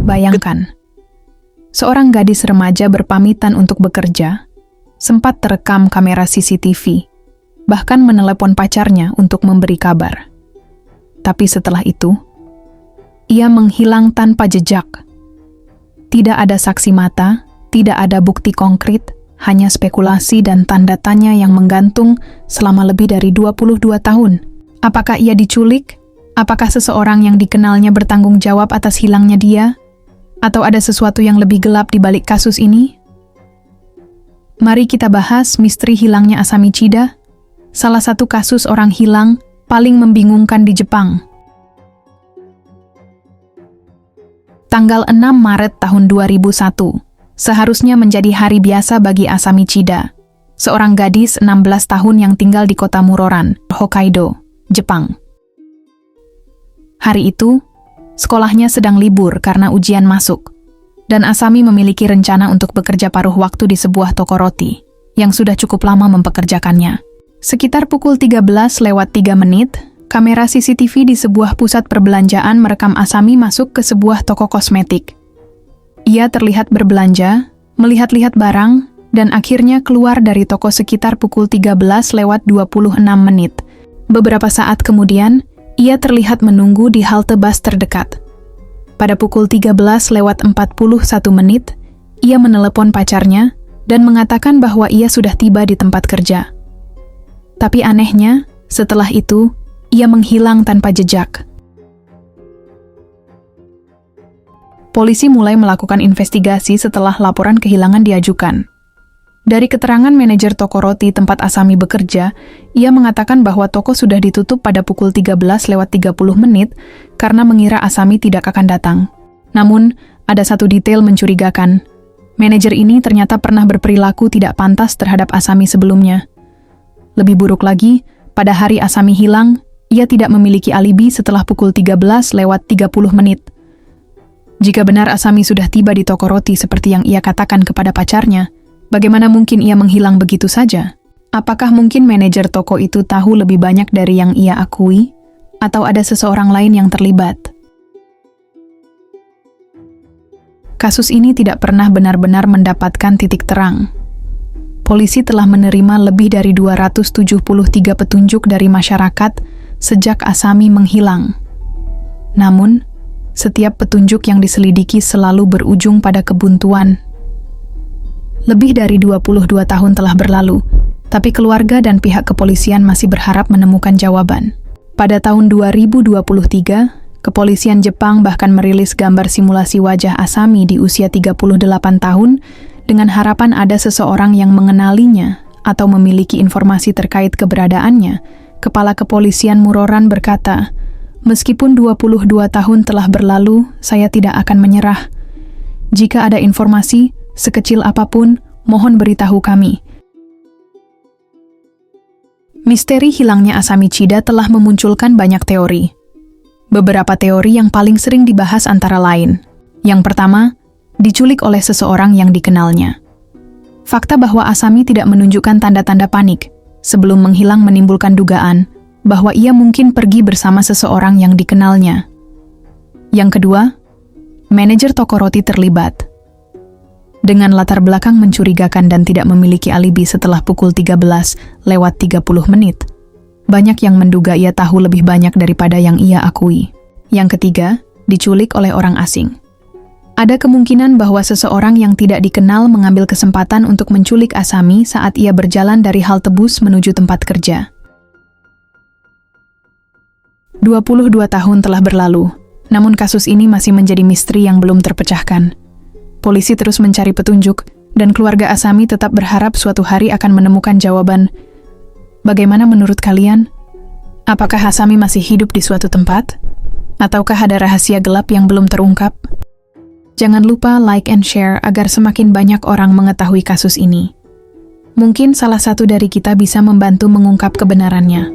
Bayangkan, seorang gadis remaja berpamitan untuk bekerja, sempat terekam kamera CCTV, bahkan menelepon pacarnya untuk memberi kabar. Tapi setelah itu, ia menghilang tanpa jejak. Tidak ada saksi mata, tidak ada bukti konkret, hanya spekulasi dan tanda tanya yang menggantung selama lebih dari 22 tahun. Apakah ia diculik? Apakah seseorang yang dikenalnya bertanggung jawab atas hilangnya dia? Atau ada sesuatu yang lebih gelap di balik kasus ini? Mari kita bahas misteri hilangnya Asami Chida, salah satu kasus orang hilang paling membingungkan di Jepang. Tanggal 6 Maret tahun 2001, seharusnya menjadi hari biasa bagi Asami Chida, seorang gadis 16 tahun yang tinggal di kota Muroran, Hokkaido, Jepang. Hari itu, sekolahnya sedang libur karena ujian masuk, dan Asami memiliki rencana untuk bekerja paruh waktu di sebuah toko roti yang sudah cukup lama mempekerjakannya. Sekitar pukul 13:03, kamera CCTV di sebuah pusat perbelanjaan merekam Asami masuk ke sebuah toko kosmetik. Ia terlihat berbelanja, melihat-lihat barang, dan akhirnya keluar dari toko sekitar pukul 13:26. Beberapa saat kemudian, ia terlihat menunggu di halte bus terdekat. Pada pukul 13:41, ia menelepon pacarnya dan mengatakan bahwa ia sudah tiba di tempat kerja. Tapi anehnya, setelah itu, ia menghilang tanpa jejak. Polisi mulai melakukan investigasi setelah laporan kehilangan diajukan. Dari keterangan manajer toko roti tempat Asami bekerja, ia mengatakan bahwa toko sudah ditutup pada pukul 13:30 karena mengira Asami tidak akan datang. Namun, ada satu detail mencurigakan. Manajer ini ternyata pernah berperilaku tidak pantas terhadap Asami sebelumnya. Lebih buruk lagi, pada hari Asami hilang, ia tidak memiliki alibi setelah pukul 13:30. Jika benar Asami sudah tiba di toko roti seperti yang ia katakan kepada pacarnya, bagaimana mungkin ia menghilang begitu saja? Apakah mungkin manajer toko itu tahu lebih banyak dari yang ia akui? Atau ada seseorang lain yang terlibat? Kasus ini tidak pernah benar-benar mendapatkan titik terang. Polisi telah menerima lebih dari 273 petunjuk dari masyarakat sejak Asami menghilang. Namun, setiap petunjuk yang diselidiki selalu berujung pada kebuntuan. Lebih dari 22 tahun telah berlalu, tapi keluarga dan pihak kepolisian masih berharap menemukan jawaban. Pada tahun 2023, kepolisian Jepang bahkan merilis gambar simulasi wajah Asami di usia 38 tahun dengan harapan ada seseorang yang mengenalinya atau memiliki informasi terkait keberadaannya. Kepala kepolisian Muroran berkata, "Meskipun 22 tahun telah berlalu, saya tidak akan menyerah. Jika ada informasi, sekecil apapun, mohon beritahu kami." Misteri hilangnya Asami Chida telah memunculkan banyak teori. Beberapa teori yang paling sering dibahas antara lain. Yang pertama, diculik oleh seseorang yang dikenalnya. Fakta bahwa Asami tidak menunjukkan tanda-tanda panik sebelum menghilang menimbulkan dugaan bahwa ia mungkin pergi bersama seseorang yang dikenalnya. Yang kedua, manajer toko roti terlibat. Dengan latar belakang mencurigakan dan tidak memiliki alibi setelah pukul 13:30, banyak yang menduga ia tahu lebih banyak daripada yang ia akui. Yang ketiga, diculik oleh orang asing. Ada kemungkinan bahwa seseorang yang tidak dikenal mengambil kesempatan untuk menculik Asami saat ia berjalan dari halte bus menuju tempat kerja. 22 tahun telah berlalu, namun kasus ini masih menjadi misteri yang belum terpecahkan. Polisi terus mencari petunjuk, dan keluarga Asami tetap berharap suatu hari akan menemukan jawaban. Bagaimana menurut kalian? Apakah Asami masih hidup di suatu tempat? Ataukah ada rahasia gelap yang belum terungkap? Jangan lupa like and share agar semakin banyak orang mengetahui kasus ini. Mungkin salah satu dari kita bisa membantu mengungkap kebenarannya.